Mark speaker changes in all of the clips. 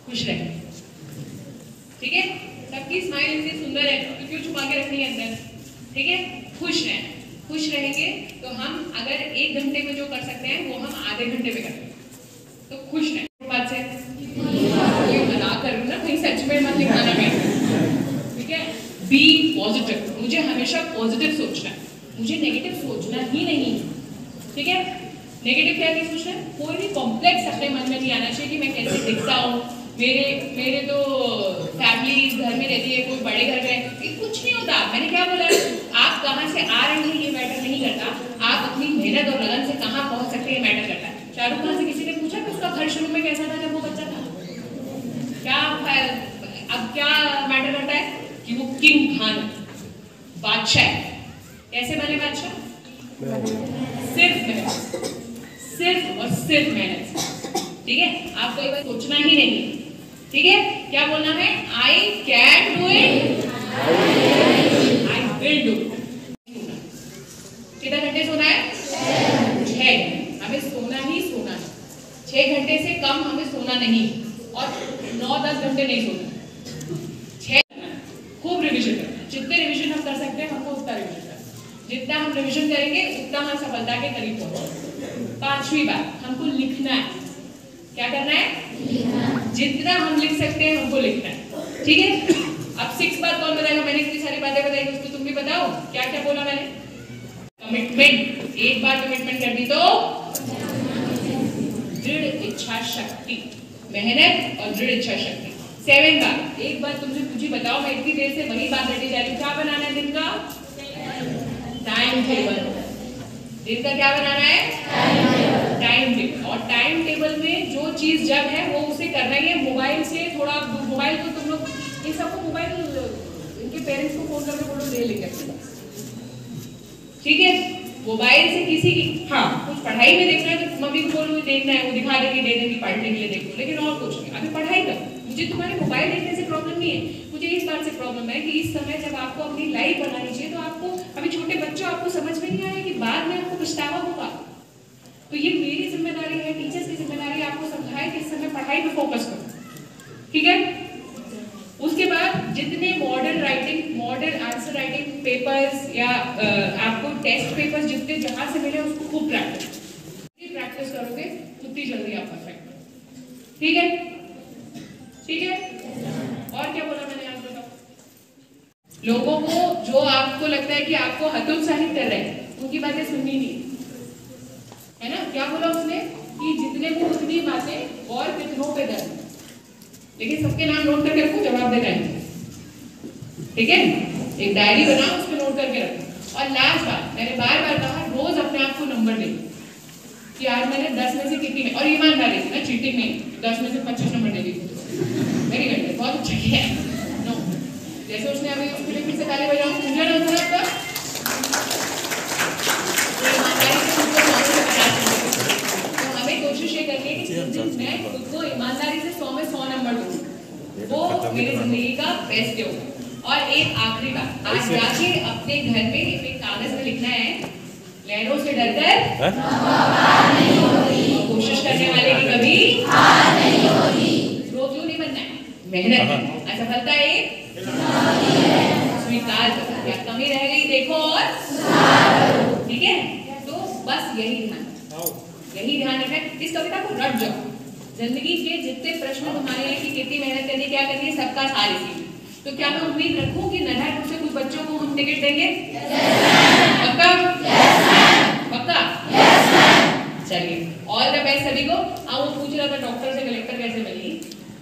Speaker 1: खुश रहें। ठीक है, सबकी स्माइल इतनी सुंदर है तो क्यों छुपा के रखनी है अंदर? ठीक है, खुश रहें। खुश रहेंगे तो हम अगर 1 घंटे में जो कर सकते हैं वो हम आधे घंटे में करते हैं। तो खुश रहें। बात से ये मजाक कर रही हूँ ना, कहीं सच में मत लिखाना मैं। ठीक है, बी पॉजिटिव। मुझे हमेशा पॉजिटिव सोचना है, मुझे नेगेटिव सोचना ही नहीं। ठीक है, नेगेटिव क्या नहीं सोचना है, कोई भी कॉम्प्लेक्स अपने मन में नहीं आना चाहिए कि मैं कैसे दिखता हूँ, मेरे तो फैमिली घर में रहती है, कोई बड़े घर में, कुछ नहीं होता। मैंने क्या बोला, आप कहाँ से आ रहे हैं ये मैटर नहीं करता, आप अपनी मेहनत और लगन से कहाँ पहुँच सकते हैं ये मैटर करता है। शाहरुख खान से किसी ने पूछा कि उसका घर शुरू में कैसा था जब वो बच्चा था? क्या अब क्या मैटर करता है कि वो किंग खान बादशाह है। कैसे बने बादशाह? सिर्फ मेहनत, सिर्फ और सिर्फ मेहनत। ठीक है, आपको एक बार सोचना ही नहीं। ठीक है, क्या बोलना है? I can do it, I will do. कितने घंटे सोना है? 6 घंटे। हमें सोना ही सोना है। 6 घंटे से कम हमें सोना नहीं, और 9-10 घंटे नहीं सोना। 6 खूब रिविजन करना। जितने रिविजन हम कर सकते हैं हमको उतना रिविजन करना। जितना हम रिविजन करेंगे उतना हम सफलता के करीब पहुंचेंगे। 5वीं बात, हमको लिखना है। क्या करना है? जितना हम लिख सकते हैं हमको लिखना है। ठीक है, अब 6 बात कौन बताएगा? मैंने इतनी सारी बातें बताई, उसको तुम भी बताओ क्या क्या बोला मैंने। कमिटमेंट, एक बार कमिटमेंट कर दी तो दृढ़ इच्छा शक्ति, मेहनत और दृढ़ इच्छा शक्ति। 7 बात, एक बार तुमसे पूछी, बताओ मैं इतनी देर से वही बात रटी जा रही हूँ, क्या बनाना है दिन का? Time table. दिन का क्या बनाना है? Time table. और टाइम टेबल में जो चीज जब है वो उसे करना ही है। मोबाइल से थोड़ा, मोबाइल तो तुम लोग इन सबको मोबाइल इनके पेरेंट्स को फोन करके बोलो ले लेंगे। ठीक है, मोबाइल से किसी की, हाँ कुछ पढ़ाई में देखना है तो मम्मी को बोलो देखना है, वो दिखा देगी, दे देगी पढ़ने के लिए, देखो, लेकिन और कुछ नहीं। अभी पढ़ाई करो। मुझे तुम्हारे मोबाइल देखने से प्रॉब्लम नहीं है, मुझे इस बात से प्रॉब्लम है कि इस समय जब आपको अपनी लाइफ बनानी चाहिए तो आपको, अभी छोटे बच्चों आपको समझ में नहीं आ रहा है कि बाद में आपको पछतावा होगा। तो ये मेरी जिम्मेदारी है, टीचर्स की जिम्मेदारी है आपको समझाए कि इस समय पढ़ाई पे फोकस करो। ठीक है, उसके बाद जितने modern writing, modern answer writing papers या आपको टेस्ट पेपर्स जितने जहां से मिले उसको खूब प्रैक्टिस करोगे उतनी जल्दी आप परफेक्ट हो। ठीक है, ठीक है। और क्या बोला मैंने, आप बताओ। लोगों को जो आपको लगता है कि आपको हतोत्साहित कर रहे हैं उनकी बातें सुननी नहीं है ना। क्या बोला उसने कि जितने को उतनी बातें और कितनों पे दर्द, लेकिन सबके नाम नोट करके रखो, जवाब देना है। ठीक है, एक डायरी बनाओ, उसमें नोट करके रखो। और लास्ट बात, मैंने बार बार कहा, रोज अपने आप को नंबर दे कि आज मैंने 10 में से कितनी में, और ईमानदारी से ना, चीटिंग नहीं, 10 में से 25 नंबर दे दी। वेरी गुड, बहुत अच्छा किया है। नो, जैसे उसने अभी उसके लिए फिर से ताली बजाओ, मुझे ना सुना आपका। तो हमें कोशिश ये करनी है कि मैं खुद को ईमानदारी से 100 में 100 नंबर दूँ, वो मेरी जिंदगी का बेस्ट होगा। और एक आखिरी बात, आज जाके अपने घर में एक कागज में लिखना है, लहरों से डरकर कोशिश करने वाले की कभी हार नहीं होती। रोतलू नहीं बनना है, मेहनत है। असफलता एक स्वीकार करो, या कमी रह गई देखो और ठीक है। तो बस यही ध्यान रखना है। इस कविता को रट जाओ। जिंदगी के जितने प्रश्न तुम्हारे हैं कि कितनी मेहनत करनी, क्या करनी है, सबका सार इसी। तो क्या मैं उम्मीद रखूं कि नन्हा से कुछ बच्चों को हम टिकट देंगे? पक्का? पक्का? चलिए, ऑल द बेस्ट सभी को। हाँ, वो पूछ रहा था डॉक्टर से कलेक्टर कैसे बनी,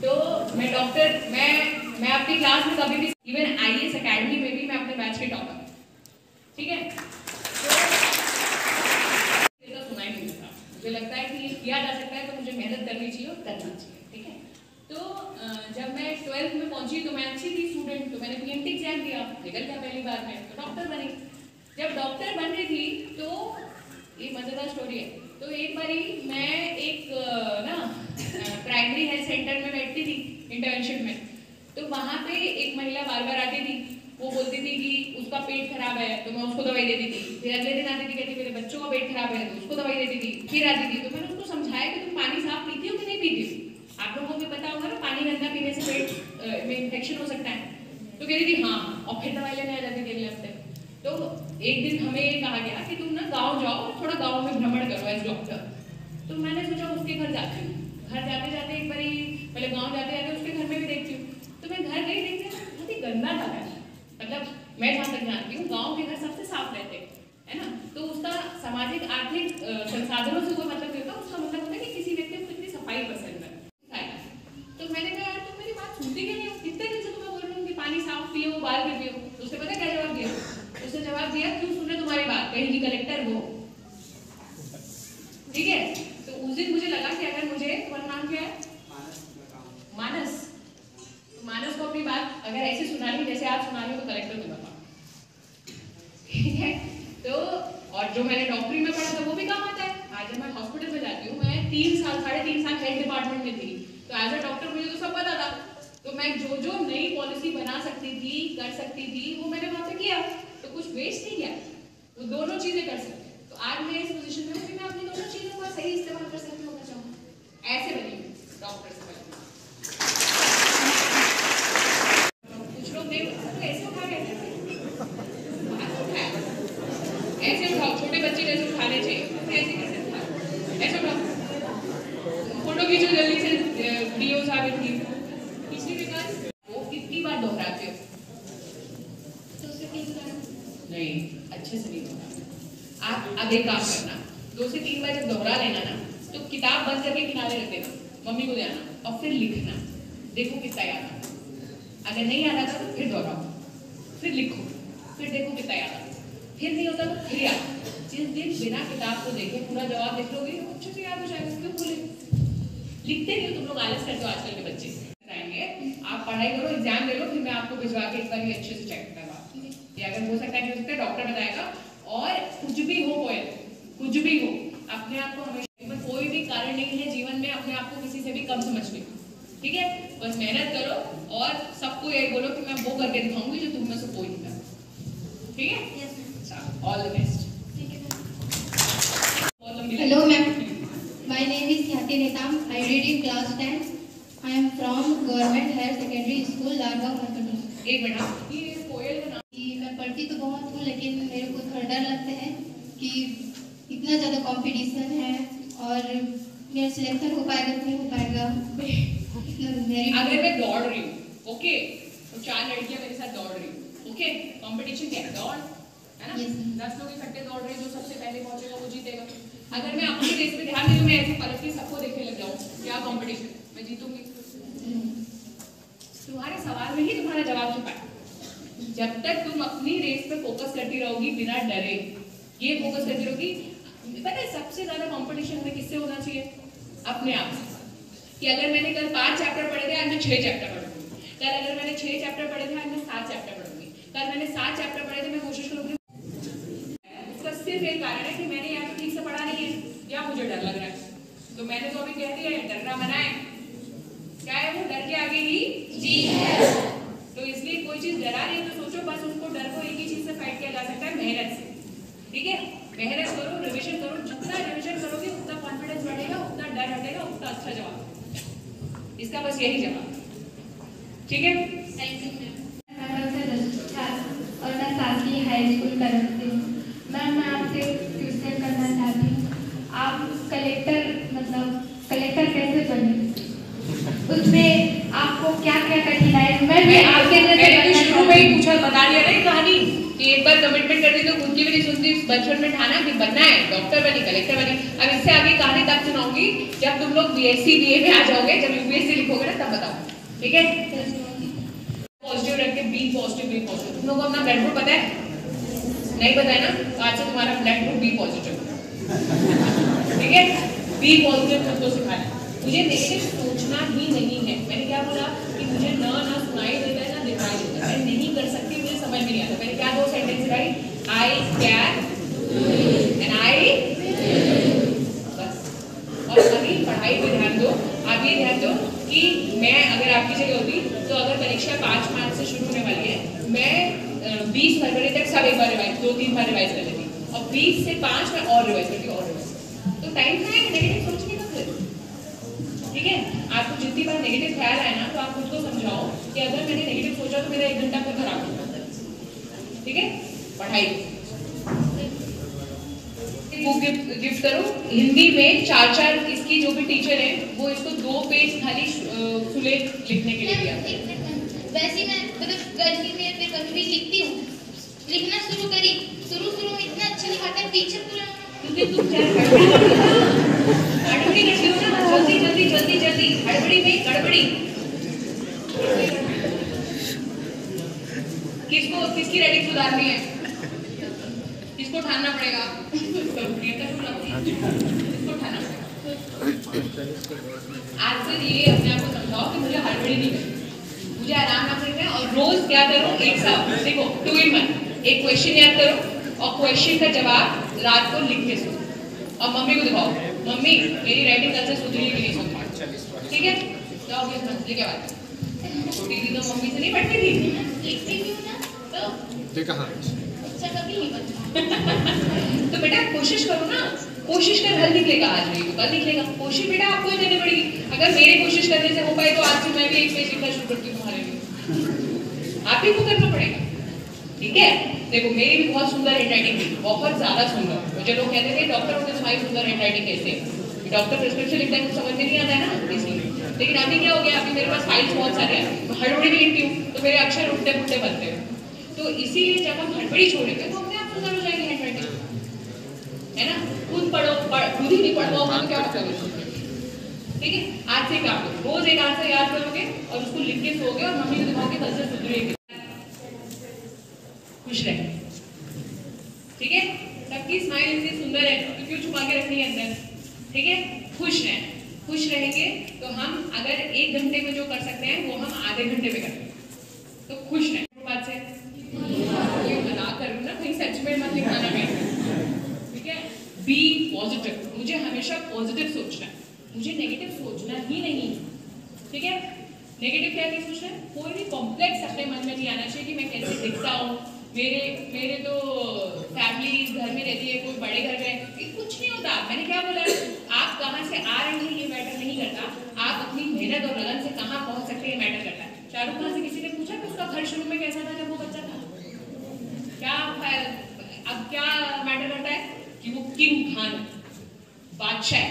Speaker 1: तो मैं डॉक्टर, मैं अपनी क्लास में कभी भी, इवन IAS अकेडमी में भी मैं अपने बैच के टॉपर। ठीक है, तो सुनाई नहीं देता, मुझे लगता है कि ये किया जा सकता है तो मुझे मेहनत करनी चाहिए और करना चाहिए। ठीक है, तो जब मैं 12th में पहुंची तो मैं अच्छी थी स्टूडेंट, तो मैंने PMT एग्जाम दिया, निकल गया पहली बार में, तो डॉक्टर बनी। जब डॉक्टर बन रही थी तो ये मजेदार स्टोरी है। तो एक बारी मैं एक प्राइमरी हेल्थ सेंटर में बैठती थी इंटर्नशिप में, तो वहाँ पे एक महिला बार बार आती थी, वो बोलती थी कि उसका पेट खराब है तो मैं उसको दवाई देती थी। फिर अगले दिन आती थी, कहती मेरे बच्चों का पेट खराब है तो उसको दवाई देती थी। फिर आती थी तो मैंने उसको समझाया कि तुम पानी साफ पीती हो कि नहीं पीती हो। आप लोगों को भी पता होगा ना, पानी गंदा कहती थी हाँ, और फिर दवाई लेने आ जाती थी अगले हफ्ते। तो एक दिन हमें ये कहा गया कि तुम ना गाँव जाओ, थोड़ा गाँव में भ्रमण करो एज डॉक्टर। तो मैंने सोचा उसके घर जाती हूँ। घर जाते जाते एक बारी पहले गाँव जाते जाते उसके घर में भी देखती हूँ। तो मैं घर गई, देखती हूँ बहुत ही गंदा था घर। मतलब मैं जहाँ तक जानती हूँ गाँव के घर सबसे साफ रहते है ना। तो उसका सामाजिक आर्थिक संसाधनों से कोई मतलब नहीं होता, उसका मतलब होता है कि किसी व्यक्ति को कितनी सफाई पसंद है। तो मैंने कहा यार तुम मेरी बात सुनती क्यों नहीं हो? कितने दिन से तुम्हें बोल रही हूँ कि पानी साफ पियो, उबाल के पियो। तो उसने पता क्या जवाब दिया? उसने जवाब दिया क्यों सुन रहे तुम्हारी बात, कहीं की कलेक्टर हो। ठीक है, तो उस दिन मुझे लगा कि अगर मुझे, तुम्हारा नाम क्या है? मानस। तो मानस को अपनी बात अगर ऐसे सुनानी जैसे आप सुना रही हो तो कलेक्टर को बता। ठीक है, तो और जो मैंने डॉक्टरी में पढ़ा था वो भी काम आता है। आज जब मैं हॉस्पिटल में जाती हूँ, मैं 3 साल 3.5 साल हेल्थ डिपार्टमेंट में थी, तो एज अ डॉक्टर मुझे तो सब पता था। तो मैं जो जो नई पॉलिसी बना सकती थी, कर सकती थी, वो मैंने वहाँ पे किया। तो कुछ वेस्ट नहीं किया, वो दोनों चीजें कर सकते। तो आज मैं इस पोजीशन में हूँ कि मैं अपनी दोनों चीजों का सही इस्तेमाल कर सकती हूँ। ऐसे बनी डॉक्टर से बनी। कुछ लोग देख तो ऐसे उठा गए, ऐसे उठाओ, छोटे बच्चे जैसे उठाने चाहिए, ऐसे कैसे उठाओ? ऐसे उठाओ, फोटो खींचो जल्दी से, वीडियो साबित की। पिछली विकास वो कितनी बार दोहराते हो? तो उससे नहीं, अच्छे से नहीं दोहराते। आप अब एक काम करना, 2 से 3 बार जब दोहरा लेना ना, तो किताब बंद करके किनारे रख देना, मम्मी को देना और फिर लिखना, देखो कितना याद आता। अगर नहीं याद आता तो फिर दोहराओ, फिर लिखो, फिर देखो कितना याद आता। फिर नहीं होता तो फिर याद। जिस दिन बिना किताब को देखे पूरा जवाब देख लोगे अच्छे से याद हो जाएगा। क्यों बोले लिखते नहीं हो तुम लोग, आलस करते हो आजकल के बच्चे। बताएंगे आप पढ़ाई करो, एग्जाम दे लो, फिर मैं आपको भिजवा के एक बार अच्छे से चेक करवा, या अगर हो सकता है कि उसका डॉक्टर बताएगा। और कुछ भी हो, कुछ भी हो, अपने आप को हमेशा, कोई भी कारण नहीं है जीवन में अपने आप को किसी से भी कम समझने। ठीक है, बस मेहनत करो और सबको यही बोलो कि मैं वो करके दिखाऊंगी जो तुम में से कोई नहीं करता। ठीक है, all the best.
Speaker 2: Hello ma'am, my name is Khyati Netam, I read in class 10, I am from government higher secondary school Largaon मध्य।
Speaker 1: एक मिनट, ये कोयल का नाम?
Speaker 2: मैं पढ़ती तो बहुत हूँ, लेकिन मेरे को थोड़ा डर लगता है कि इतना ज़्यादा कंपटीशन है और मेरा सिलेक्शन हो पाएगा कि नहीं हो पाएगा।
Speaker 1: अगर मैं दौड़ रही हूँ, ओके, तो 4 लड़कियां मेरे साथ दौड़ रही हूँ, ओके, कंपटीशन क्या है? दौड़ है ना। 10 लोग इकट्ठे दौड़ रहे हैं, जो सबसे पहले पहुंचेगा वो जीतेगा। अगर मैं अपनी रेस पे ध्यान दे दूं, मैं ऐसे पलट के सबको देखने लग जाऊं, क्या कंपटीशन, मैं जीतूंगी? तुम्हारे सवाल में ही तुम्हारा जवाब छुपा है। जब तक तुम अपनी रेस पे फोकस करती रहोगी बिना डरे, ये फोकस करती रहोगी। पता है सबसे ज्यादा कंपटीशन में किससे होना चाहिए? अपने आप से। कि अगर मैंने कल 5 चैप्टर पढ़े थे, आज मैं 6 चैप्टर पढ़ूंगी। कल अगर मैंने 6 चैप्टर पढ़े थे, आज मैं 7 चैप्टर पढ़ूंगी। कल मैंने 7 चैप्टर पढ़े थे, मैं कोशिश करूंगी। उसका सिर्फ एक कारण है कि मैंने या तो ठीक से पढ़ा नहीं है या मुझे डर लग रहा है। तो मैंने तो अभी कह दिया है, डरना मना है। क्या है वो? डर के आगे ही जीत है। तो इसलिए कोई चीज डरा रही है तो सोचो बस उसको, डर को एक ही चीज से फाइट किया जा सकता है, मेहनत से। ठीक है, मेहनत करो, रिविजन करो। जितना रिविजन करोगे उतना कॉन्फिडेंस बढ़ेगा, उतना डर हटेगा, उतना अच्छा जवाब। इसका बस यही जवाब। ठीक है,
Speaker 2: थैंक यू मैम। और मैं साथी हाई स्कूल करती हूँ। मैम मैं आपसे क्वेश्चन करना चाहती हूँ, आप कलेक्टर कैसे बने? उसमें आपको क्या क्या कठिनाई?
Speaker 1: मैं आपके मैंने तो शुरू में ही पूछा, बता दिया ना कहानी कि एक बार कमिटमेंट कर दी तो खुद की भी नहीं सुनती। बचपन में ठाना कि बनना है, डॉक्टर बनी, कलेक्टर बनी। अब इससे आगे कहानी तब सुनाऊंगी जब तुम लोग बीएससी बीए में आ जाओगे, जब यूपीएससी लिखोगे ना तब बताओ। ठीक है, पॉजिटिव रख के बी पॉजिटिव। तुम लोगों को अपना ब्लड ग्रुप पता है? नहीं पता है ना? तो आज से तुम्हारा ब्लड ग्रुप बी पॉजिटिव। ठीक है, बी पॉजिटिव खुद को सिखाना। मुझे नेगेटिव सोचना ही नहीं है। मैंने क्या बोला कि मुझे ना सुनाई देता है ना दिखाई देता है, मैं नहीं कर सकती, मुझे समझ में नहीं आता। मैंने क्या 2 सेंटेंस लगाई, आई कैन एंड आई बस। और अभी पढ़ाई पे ध्यान दो। आप ये ध्यान दो कि मैं अगर आपकी जगह होती तो अगर परीक्षा 5 मार्च से शुरू होने वाली है, मैं 20 फरवरी तक सब एक बार रिवाइज, 2-3 बार रिवाइज कर लेती, और 20 से 5 में और रिवाइज करती, और रिवाइज। तो टाइम है नेगेटिव सोचने का। फिर ठीक ठीक है, आपको जितनी बार नेगेटिव ख्याल आए ना तो आप खुद को समझाओ कि अगर मैंने नेगेटिव सोचा तो मेरा 1 घंटा फिर खराब होगा। ठीक है, पढ़ाई बुक गिफ्ट करो। हिंदी में 4 इसकी जो भी टीचर है वो इसको 2 पेज खाली सुलेख लिखने के लिए दिया।
Speaker 2: वैसे मैं मतलब गर्मी में फिर कभी भी लिखती हूँ, लिखना शुरू करी, शुरू में इतना अच्छा लिखाता है, पीछे पूरा
Speaker 1: क्योंकि तुम हड़बड़ी करती हो ना, जल्दी हड़बड़ी में गड़बड़ी। किसकी रेटिंग सुधारनी है, किसको ठानना पड़ेगा? किसको ठानना पड़ेगा? आज से ये अपने आप को समझाओ कि मुझे हड़बड़ी नहीं करनी, मुझे आराम ना करना है। और रोज क्या करो, एक साथ देखो 2 in 1, एक क्वेश्चन याद करो और क्वेश्चन का जवाब रात को लिख के सुनो और मम्मी को दिखाओ, मम्मी मेरी राइटिंग कल से सुधरी कि नहीं सुधरी। ठीक है, जाओ इस मंथली के बाद छोटी थी तो मम्मी से नहीं पढ़ती थी,
Speaker 2: लिखती भी हूँ ना तो
Speaker 3: देखा
Speaker 2: अच्छा कभी नहीं बनता।
Speaker 1: तो बेटा कोशिश करो ना, कोशिश कर, हल निकलेगा, आज नहीं तो कल निकलेगा। कोशिश बेटा आपको ही करनी पड़ेगी। अगर मेरे कोशिश करने से हो पाए तो आज से मैं भी 1 पेज लिखना शुरू करती हूँ तुम्हारे लिए, आप ही को करना पड़ेगा। ठीक है, देखो मेरी भी बहुत सुंदर हैंडराइटिंग थी, बहुत ज्यादा सुंदर। मुझे लोग कहते थे डॉक्टर होते तुम्हारी सुंदर हैंडराइटिंग कैसे, डॉक्टर प्रिस्क्रिप्शन लिखता है कुछ समझ में नहीं आता है ना, इसलिए। लेकिन अभी क्या हो गया, अभी मेरे पास फाइल्स बहुत सारे हैं, हड़बड़ी भी लिखती हूँ तो मेरे अक्षर उठते फुटते बनते हैं। तो इसीलिए जब हम हड़बड़ी छोड़ेंगे तो अपने आप सुंदर हो जाएगी हैंडराइटिंग, है ना। खुद पढ़ो, खुद ही नहीं पढ़ पाओगे तो क्या मतलब है। ठीक है, आज से क्या करो, रोज एक आंसर याद करोगे और उसको लिख के सोओगे और मम्मी को दिखाओगे कल से सुधरेगी। खुश रहेंगे, ठीक है, सबकी स्माइल इतनी सुंदर है तो क्यों छुपा के रखनी है अंदर। ठीक है, खुश रहें, खुश रहेंगे तो हम अगर 1 घंटे में जो कर सकते हैं वो हम आधे घंटे में करेंगे। तो खुश रहें। बात से मना करूँ ना, कहीं सच में मत लिखाना मैं। ठीक है, बी पॉजिटिव, मुझे हमेशा पॉजिटिव सोचना है, मुझे नेगेटिव सोचना ही नहीं। ठीक है, नेगेटिव क्या नहीं सोचना है, कोई भी कॉम्प्लेक्स अपने मन में नहीं आना चाहिए कि मैं कैसे दिखता हूँ, मेरे तो फैमिली घर में रहती है, कोई बड़े घर में, कुछ नहीं होता। मैंने क्या बोला, आप कहाँ से आ रहे हैं ये मैटर नहीं करता, आप अपनी मेहनत और लगन से कहाँ पहुँच सकते हैं मैटर करता है। शाहरुख खान से किसी ने पूछा कि उसका घर शुरू में कैसा था जब वो बच्चा था, क्या अब क्या मैटर करता है कि वो किंग खान बादशाह है।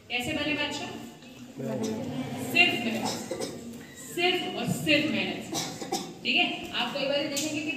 Speaker 1: कैसे बने बादशाह? सिर्फ मेहनत, सिर्फ और सिर्फ मेहनत। ठीक है, आप कई बार देखेंगे कि